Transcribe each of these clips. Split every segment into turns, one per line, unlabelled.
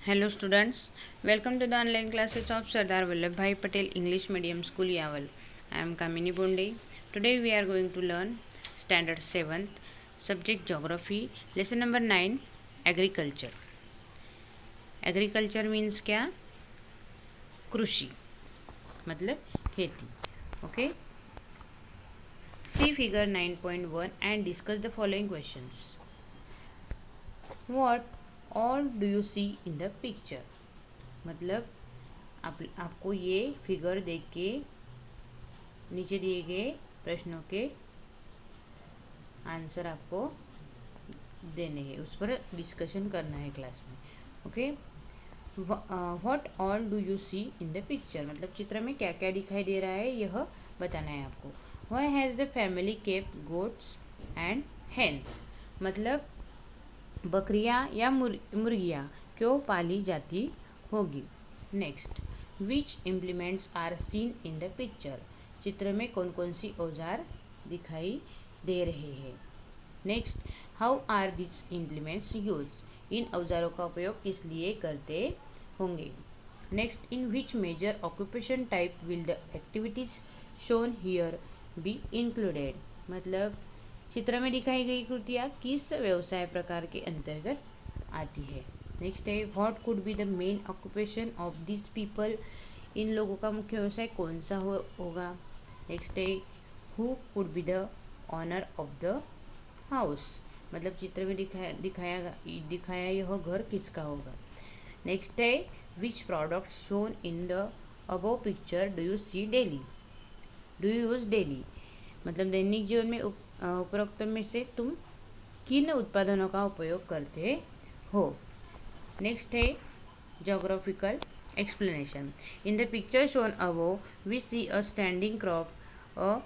Hello students, welcome to the online classes of Sardar Vallabhbhai Patel English Medium School Yaval. I am Kamini Bonde. Today we are going to learn Standard 7th, Subject Geography, Lesson number 9, Agriculture. Agriculture means क्या? कृषि मतलब खेती. Okay. See figure 9.1 and discuss the following questions. What all do you see in the picture? मतलब आपको ये figure देख के नीचे दिए गए प्रश्नों के आंसर आपको देने हैं, उस पर डिस्कशन करना है क्लास में. Okay. What all do you see in the picture मतलब चित्र में क्या क्या दिखाई दे रहा है यह बताना है आपको. Why has the family kept goats and hens मतलब बकरियां या मुर्गियां क्यों पाली जाती होगी. Next, which implements are seen in the picture चित्र में कौन कौन सी औजार दिखाई दे रहे हैं. Next, how are this implements use इन औजारों का उपयोग किस लिए करते होंगे. Next, in which major occupation type will the activities shown here be included मतलब चित्र में दिखाई गई कृतियाँ किस व्यवसाय प्रकार के अंतर्गत आती है. नेक्स्ट है, what could be the main occupation of this people इन लोगों का मुख्य व्यवसाय कौन सा होगा. नेक्स्ट है, who could be the owner of the house मतलब चित्र में दिखाया यह घर किसका होगा. नेक्स्ट है, which products shown in the above picture do you see daily do you use daily मतलब दैनिक जीवन में उपरोक्त में से तुम किन उत्पादनों का उपयोग करते हो. नेक्स्ट है, geographical explanation. In the picture shown above we see a standing crop, a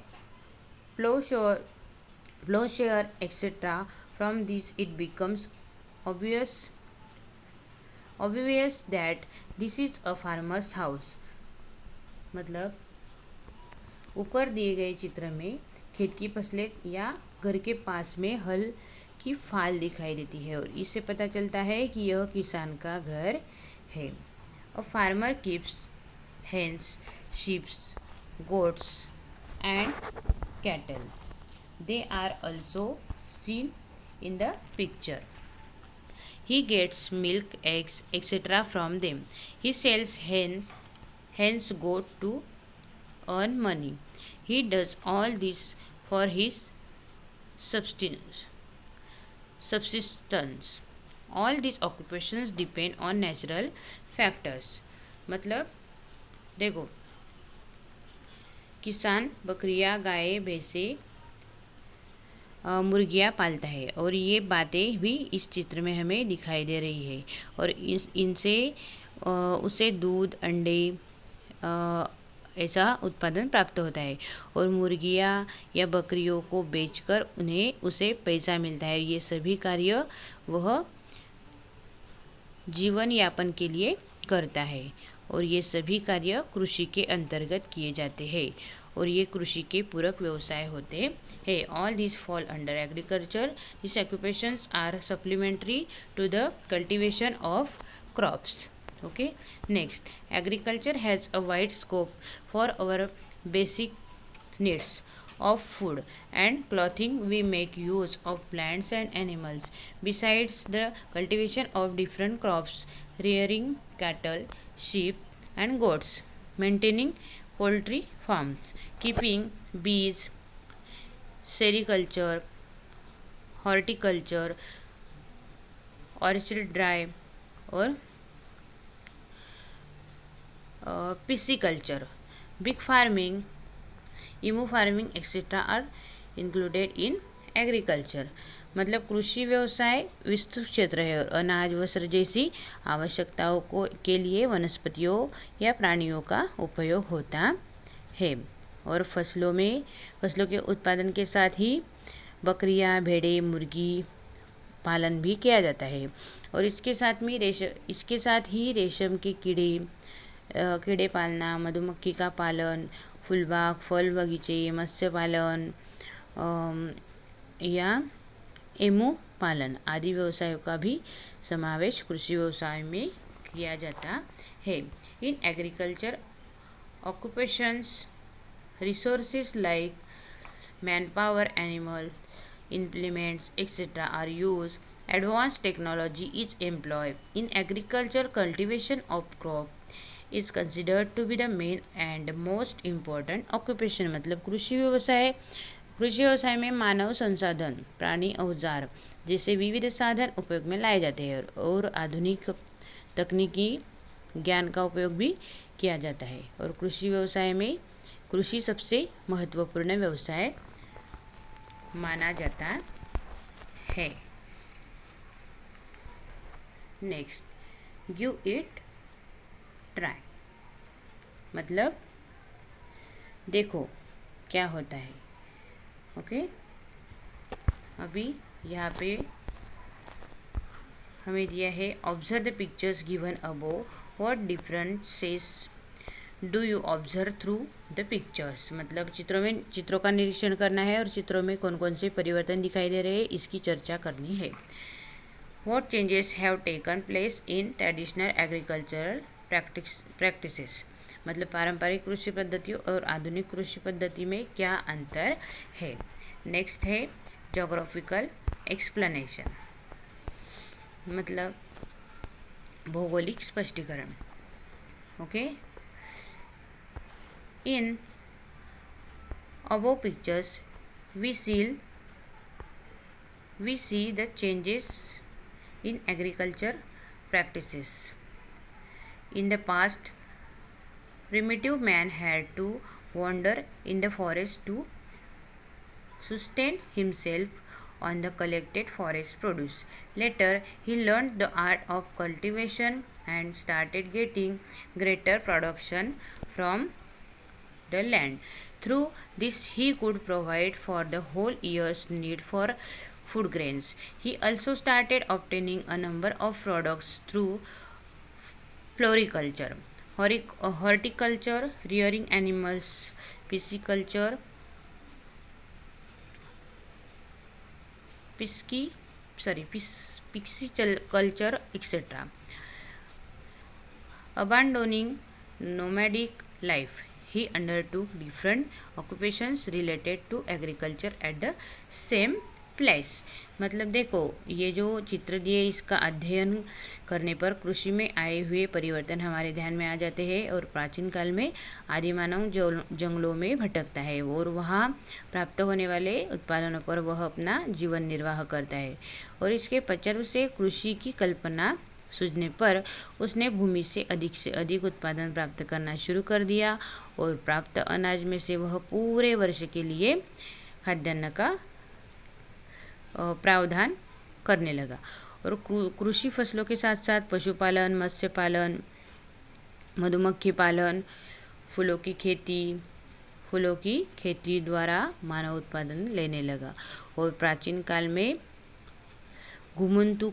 plowshare etc. From this it becomes obvious that this is a farmer's house मतलब ऊपर दिए गए चित्र में खेत की फसलें या घर के पास में हल की फाल दिखाई देती है और इससे पता चलता है कि यह किसान का घर है. A farmer keeps hens, sheep, goats and cattle. They are also seen in the picture. He gets milk, eggs, etc. from them. He sells hens goat to earn money. He does all this for his subsistence. All these occupations depend on natural factors. मतलब देखो, किसान बकरियां, गाय, भैंसे, मुर्गियाँ पालता है और ये बातें भी इस चित्र में हमें दिखाई दे रही है और इनसे उसे दूध, अंडे ऐसा उत्पादन प्राप्त होता है और मुर्गियाँ या बकरियों को बेचकर उसे पैसा मिलता है. ये सभी कार्य वह जीवन यापन के लिए करता है और ये सभी कार्य कृषि के अंतर्गत किए जाते हैं और ये कृषि के पूरक व्यवसाय होते हैं. All these fall under agriculture. These occupations are supplementary to the cultivation of crops. Okay. Next, agriculture has a wide scope for our basic needs of food and clothing. We make use of plants and animals. Besides the cultivation of different crops, rearing cattle, sheep, and goats, maintaining poultry farms, keeping bees, sericulture, horticulture, orchid dry और pisciculture, pig farming, emu farming etcetera are included in agriculture. मतलब कृषि व्यवसाय विस्तृत क्षेत्र है और अनाज, वस्त्र जैसी आवश्यकताओं के लिए वनस्पतियों या प्राणियों का उपयोग होता है और फसलों के उत्पादन के साथ ही बकरियां, भेड़ें, मुर्गी पालन भी किया जाता है और इसके साथ ही रेशम के कीड़े पालना, मधुमक्खी का पालन, फूलबाग, फल बगीचे, मत्स्य पालन या एमू पालन आदि व्यवसायों का भी समावेश कृषि व्यवसाय में किया जाता है। In agriculture occupations resources like manpower, animal, implements, etc. are used. Advanced technology is employed. In agriculture, cultivation of crop is considered to be the main and most important occupation. मतलब कृषि व्यवसाय में मानव संसाधन, प्राणी, औजार जैसे विविध साधन उपयोग में लाए जाते हैं और आधुनिक तकनीकी ज्ञान का उपयोग भी किया जाता है। और कृषि व्यवसाय में कृषि सबसे महत्वपूर्ण व्यवसाय माना जाता है। नेक्स्ट, गिव इट ट्राई, मतलब देखो क्या होता है। ओके, अभी यहाँ पे हमें दिया है observe the pictures given above, what differences do you observe through the pictures, मतलब चित्रों का निरीक्षण करना है और चित्रों में कौन कौन से परिवर्तन दिखाई दे रहे हैं इसकी चर्चा करनी है। What changes have taken place in traditional agricultural practices, मतलब पारंपरिक कृषि पद्धतियों और आधुनिक कृषि पद्धति में क्या अंतर है। नेक्स्ट है जोग्राफिकल एक्सप्लेनेशन, मतलब भौगोलिक स्पष्टीकरण। Okay, In above pictures, we see the changes in agriculture practices. In the past, primitive man had to wander in the forest to sustain himself on the collected forest produce. Later, he learned the art of cultivation and started getting greater production from the land. Through this, he could provide for the whole year's need for food grains. He also started obtaining a number of products through floriculture, horticulture, rearing animals, pisciculture, pisciculture, etc. Abandoning nomadic life, he undertook different occupations related to agriculture at the same place. मतलब देखो, ये जो चित्र दिए इसका अध्ययन करने पर कृषि में आए हुए परिवर्तन हमारे ध्यान में आ जाते हैं और प्राचीन काल में आदिमानव जंगलों में भटकता है और वहाँ प्राप्त होने वाले उत्पादनों पर वह अपना जीवन निर्वाह करता है। और इसके पश्चात उसे कृषि की कल्पना सूझने पर उसने भूमि से अधिक उत्पादन प्राप्त करना शुरू कर दिया और प्राप्त अनाज में से वह पूरे वर्ष के लिए खाद्यान्न का प्रावधान करने लगा। और कृषि फसलों के साथ साथ पशुपालन, मत्स्य पालन, मधुमक्खी पालन, फूलों की खेती द्वारा मानव उत्पादन लेने लगा। और प्राचीन काल में घुमंतु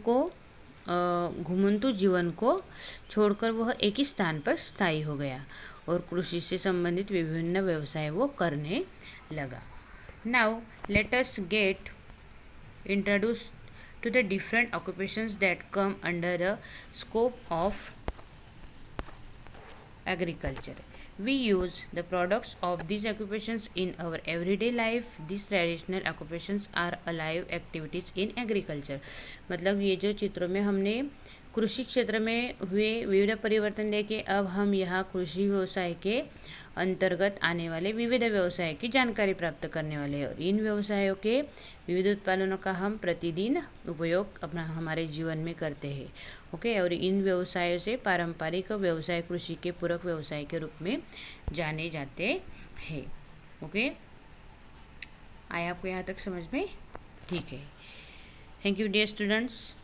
जीवन को छोड़कर वह एक ही स्थान पर स्थायी हो गया और कृषि से संबंधित विभिन्न व्यवसाय वो करने लगा। Now let us get introduce to the different occupations that come under the scope of agriculture. We use the products of these occupations in our everyday life. These traditional occupations are alive activities in agriculture. मतलब ये जो चित्रों में हमने कृषि क्षेत्र में हुए विविध परिवर्तन देखे, अब हम यहाँ कृषि व्यवसाय के अंतर्गत आने वाले विविध व्यवसाय की जानकारी प्राप्त करने वाले हैं और इन व्यवसायों के विविध उत्पादनों का हम प्रतिदिन उपयोग अपना हमारे जीवन में करते हैं। ओके, और इन व्यवसायों से पारंपरिक व्यवसाय कृषि के पूरक व्यवसाय के रूप में जाने जाते हैं। ओके, आया आपको यहाँ तक समझ में? ठीक है। Thank you dear students.